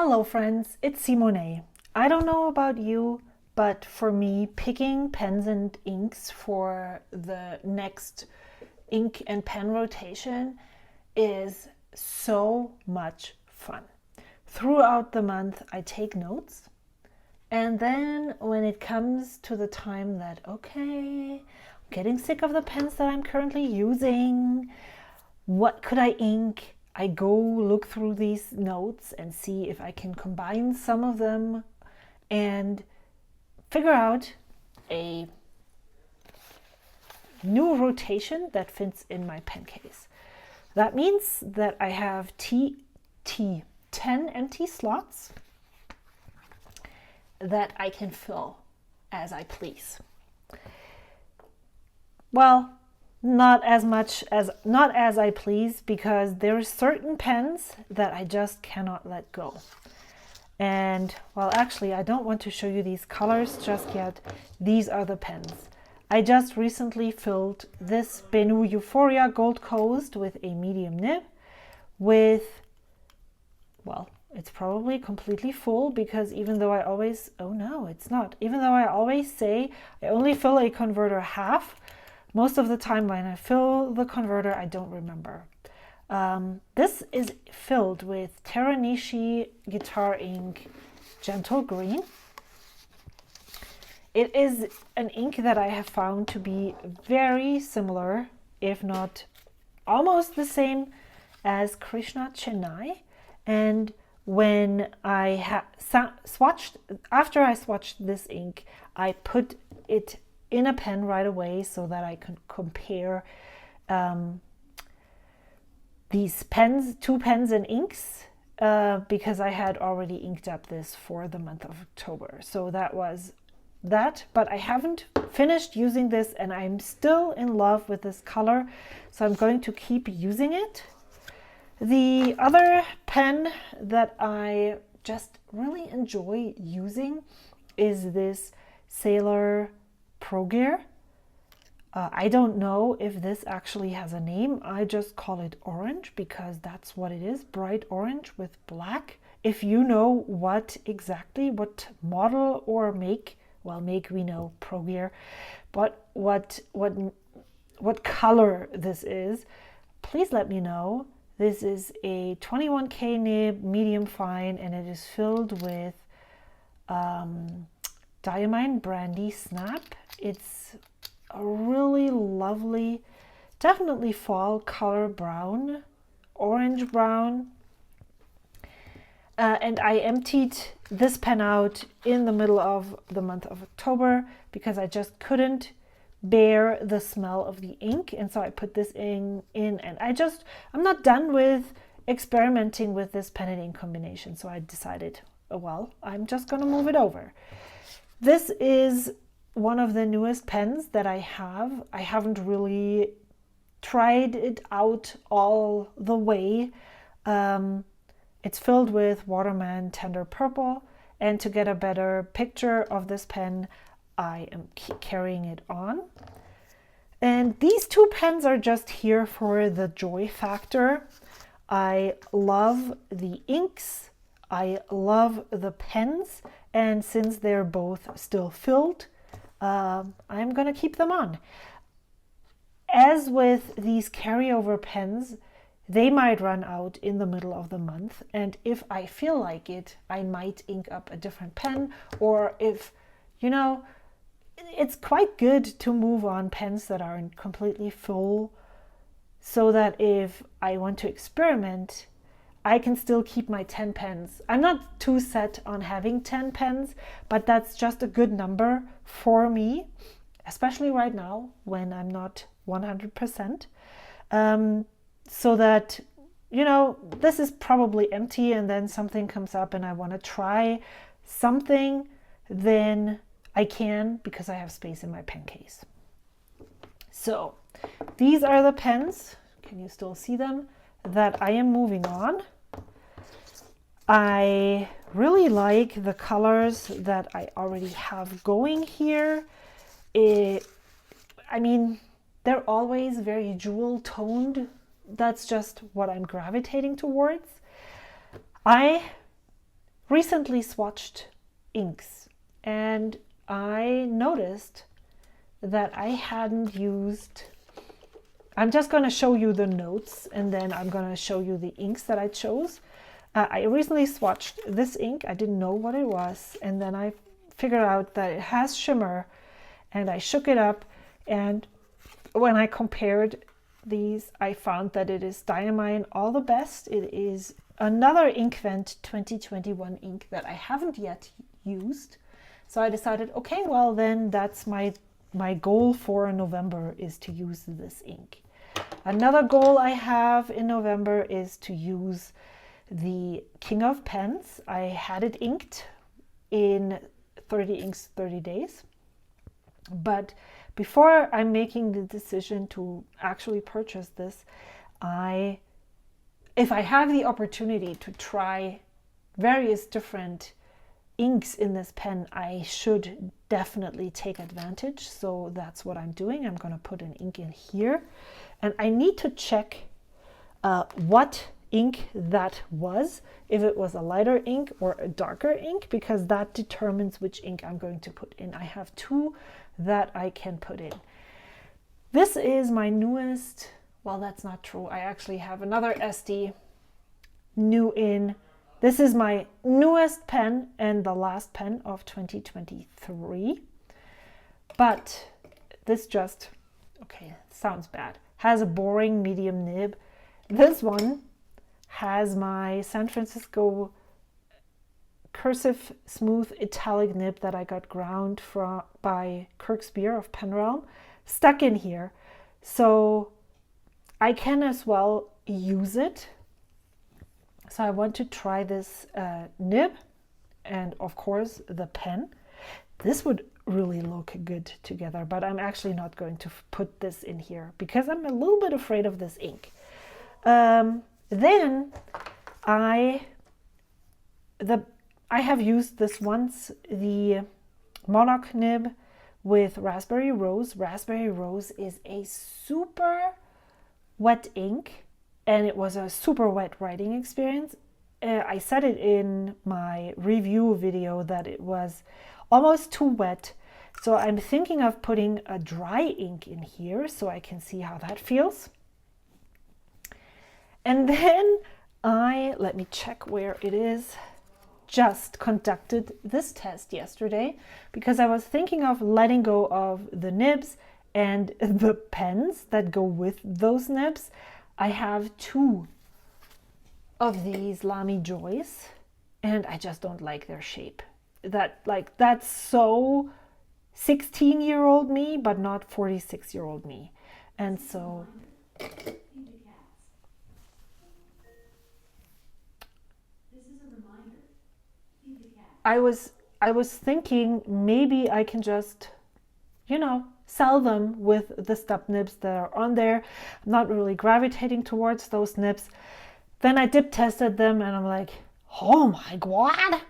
Hello friends, it's Simone. I don't know about you, but for me, picking pens and inks for the next ink and pen rotation is so much fun. Throughout the month, I take notes. And then when it comes to the time that, okay, I'm getting sick of the pens that I'm currently using, what could I ink? I go look through these notes and see if I can combine some of them and figure out a new rotation that fits in my pen case. That means that I have 10 empty slots that I can fill as I please. Well, not as I please, because there are certain pens that I just cannot let go. And well, actually, I don't want to show you these colors just yet. These are the pens. I just recently filled this Benu Euphoria Gold Coast with a medium nib with, well, it's probably completely full, because even though I always, oh no, it's not. Even though I always say I only fill a converter half, most of the time when I fill the converter, I don't remember. This is filled with Teranishi Guitar Ink Gentle Green. It is an ink that I have found to be very similar, if not almost the same, as Krishna Chennai. And when I after I swatched this ink, I put it in a pen right away so that I can compare these pens, 2 pens and inks, because I had already inked up this for the month of October. So that was that, but I haven't finished using this and I'm still in love with this color, so I'm going to keep using it. The other pen that I just really enjoy using is this Sailor Pro Gear. I don't know if this actually has a name. I just call it orange because that's what it is, bright orange with black. If you know what model or make, well, make we know, Pro Gear, but what color this is, please let me know. This is a 21K nib, medium fine, and it is filled with Diamine Brandy Snap. It's a really lovely, definitely fall color brown, orange brown. And I emptied this pen out in the middle of the month of October because I just couldn't bear the smell of the ink, and so I put this in and I'm not done with experimenting with this pen and ink combination, so I decided, well, I'm just gonna move it over. This is one of the newest pens that I have. I haven't really tried it out all the way. It's filled with Waterman Tender Purple, and to get a better picture of this pen, I am carrying it on. And these 2 pens are just here for the joy factor. I love the inks, I love the pens, and since they're both still filled, I'm gonna keep them on. As with these carryover pens, they might run out in the middle of the month, and if I feel like it, I might ink up a different pen, or if, you know, it's quite good to move on pens that aren't completely full, so that if I want to experiment, I can still keep my 10 pens. I'm not too set on having 10 pens, but that's just a good number for me, especially right now when I'm not 100%. So that, you know, this is probably empty and then something comes up and I want to try something, then I can, because I have space in my pen case. So these are the pens, can you still see them, that I am moving on. I really like the colors that I already have going here. I mean, they're always very jewel toned. That's just what I'm gravitating towards. I recently swatched inks, and I noticed that I hadn't used, I'm just going to show you the notes and then I'm going to show you the inks that I chose. I recently swatched this ink. I didn't know what it was, and then I figured out that it has shimmer, and I shook it up, and when I compared these, I found that it is Diamine All the Best. It is another Inkvent 2021 ink that I haven't yet used. So I decided, okay, well then that's my goal for November, is to use this ink. Another goal I have in November is to use the King of Pens. I had it inked in 30 inks 30 days. But before I'm making the decision to actually purchase this, if I have the opportunity to try various different inks in this pen, I should definitely take advantage. So that's what I'm doing. I'm going to put an ink in here, and I need to check what ink that was, if it was a lighter ink or a darker ink, because that determines which ink I'm going to put in. I have two that I can put in. This is my newest, well, that's not true. I actually have another SD new in. This is my newest pen and the last pen of 2023. But this just, okay, sounds bad, has a boring medium nib. This one has my San Francisco cursive smooth italic nib that I got ground by Kirk Spear of Penrealm stuck in here. So I can as well use it. So I want to try this nib and of course the pen. This would really look good together, but I'm actually not going to put this in here because I'm a little bit afraid of this ink. Then I have used this once, the Monarch nib with Raspberry Rose. Raspberry Rose is a super wet ink, and it was a super wet writing experience. I said it in my review video that it was almost too wet. So I'm thinking of putting a dry ink in here so I can see how that feels. And then let me check where it is, just conducted this test yesterday because I was thinking of letting go of the nibs and the pens that go with those nibs. I have two of these Lamy Joys and I just don't like their shape. That's so 16-year-old me, but not 46-year-old me. And so I was thinking maybe I can just, sell them with the stub nibs that are on there. I'm not really gravitating towards those nibs. Then I dip tested them and I'm like, oh my God,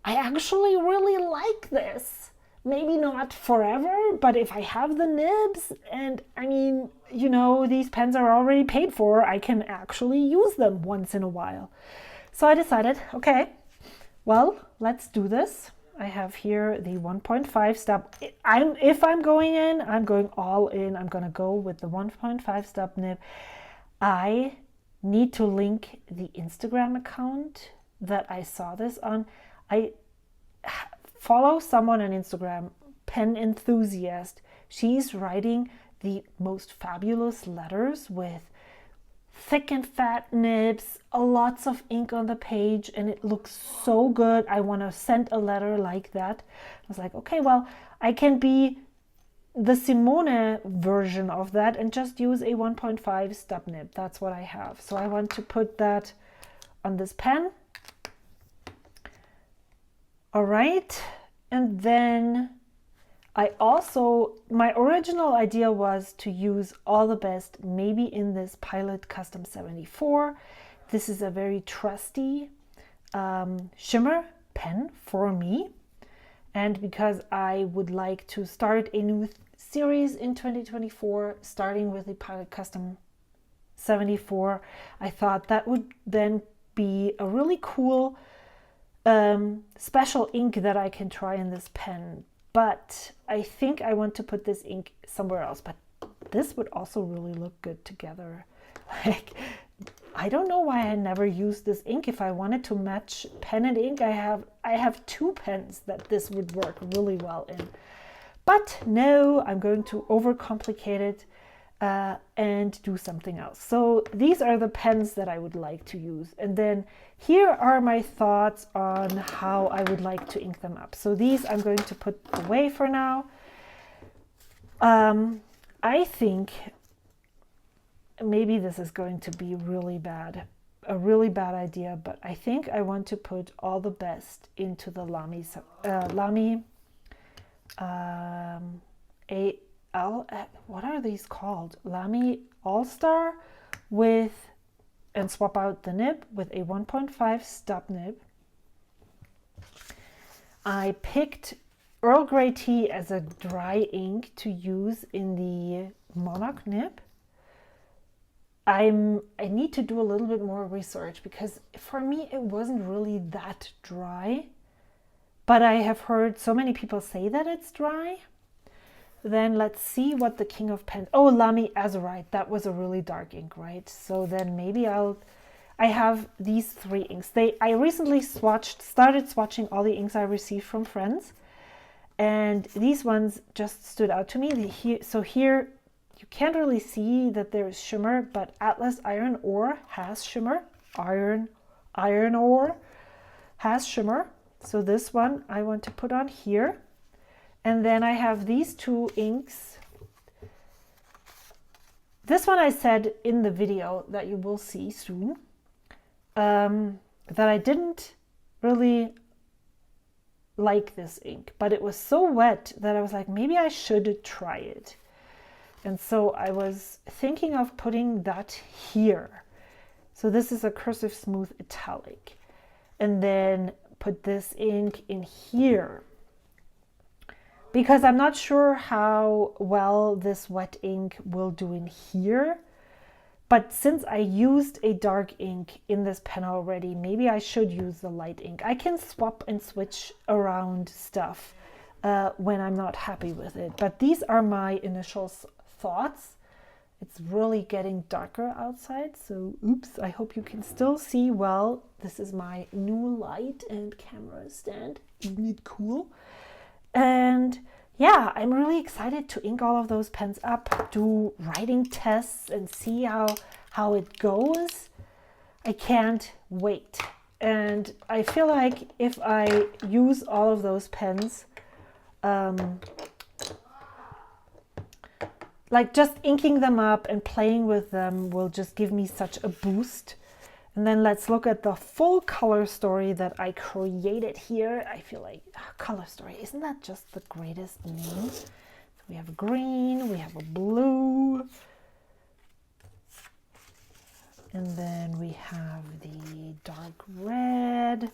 I actually really like this. Maybe not forever, but if I have the nibs, and I mean, these pens are already paid for, I can actually use them once in a while. So I decided, okay, well, let's do this. I have here the 1.5 stub. If I'm going in, I'm going all in. I'm going to go with the 1.5 stub nib. I need to link the Instagram account that I saw this on. I follow someone on Instagram, Pen Enthusiast. She's writing the most fabulous letters with thick and fat nibs, lots of ink on the page, and it looks so good. I want to send a letter like that. I was like, okay, well, I can be the Simone version of that and just use a 1.5 stub nib. That's what I have. So I want to put that on this pen. All right, and then my original idea was to use All the Best maybe in this Pilot Custom 74. This is a very trusty shimmer pen for me. And because I would like to start a new series in 2024, starting with the Pilot Custom 74, I thought that would then be a really cool special ink that I can try in this pen, but I think I want to put this ink somewhere else. But this would also really look good together. Like, I don't know why I never used this ink. If I wanted to match pen and ink, I have two pens that this would work really well in. But no, I'm going to overcomplicate it and do something else. So these are the pens that I would like to use. And then here are my thoughts on how I would like to ink them up. So these I'm going to put away for now. I think maybe this is going to be really bad, a really bad idea, but I think I want to put all the best into the Lamy what are these called? Lamy All-Star and swap out the nib with a 1.5 stub nib. I picked Earl Grey tea as a dry ink to use in the Monarch nib. I need to do a little bit more research because for me it wasn't really that dry, but I have heard so many people say that it's dry. Then let's see what the King of Pens, oh, Lamy Azurite, that was a really dark ink, right? So then maybe I have these three inks. I recently started swatching all the inks I received from friends, and these ones just stood out to me. So here you can't really see that there's shimmer, but Atlas Iron Ore has shimmer. Iron Ore has shimmer. So this one I want to put on here. And then I have these two inks. This one I said in the video that you will see soon, that I didn't really like this ink, but it was so wet that I was like, maybe I should try it. And so I was thinking of putting that here. So this is a Cursive Smooth Italic. And then put this ink in here, because I'm not sure how well this wet ink will do in here. But since I used a dark ink in this pen already, maybe I should use the light ink. I can swap and switch around stuff when I'm not happy with it. But these are my initial thoughts. It's really getting darker outside, so oops, I hope you can still see well. This is my new light and camera stand. Isn't it cool? And yeah, I'm really excited to ink all of those pens up, do writing tests and see how it goes. I can't wait. And I feel like if I use all of those pens, like just inking them up and playing with them will just give me such a boost. And then let's look at the full color story that I created here. I feel like color story, isn't that just the greatest name? So we have a green, we have a blue, and then we have the dark red.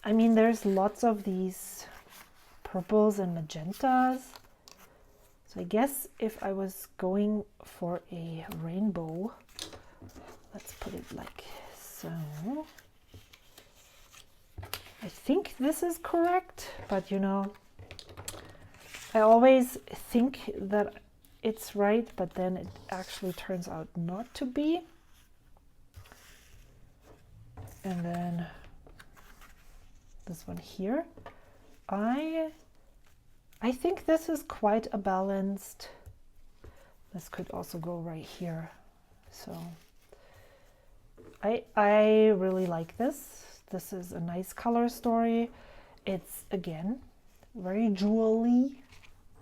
I mean, there's lots of these purples and magentas. So I guess if I was going for a rainbow, let's put it like so. I think this is correct, but you know, I always think that it's right, but then it actually turns out not to be. And then this one here, I think this is quite a balanced. This could also go right here. So I really like this. This is a nice color story. It's again very jewelry,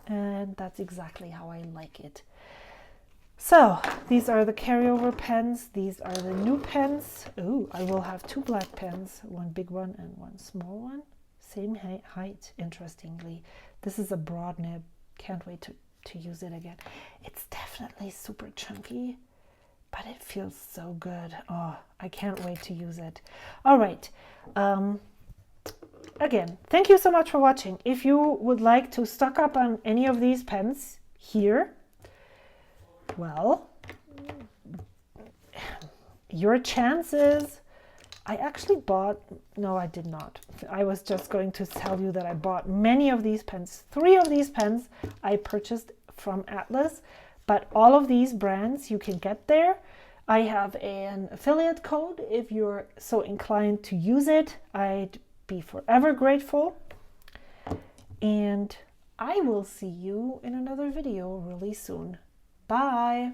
and that's exactly how I like it. So these are the carryover pens. These are the new pens. Oh, I will have two black pens, one big one and one small one. Same height, interestingly. This is a broad nib. Can't wait to use it again. It's definitely super chunky, but it feels so good. Oh, I can't wait to use it. All right. Again, thank you so much for watching. If you would like to stock up on any of these pens here, well, your chances I actually bought, no, I did not. I was just going to tell you that I bought many of these pens. 3 of these pens I purchased from Atlas, but all of these brands you can get there. I have an affiliate code if you're so inclined to use it. I'd be forever grateful. And I will see you in another video really soon. Bye.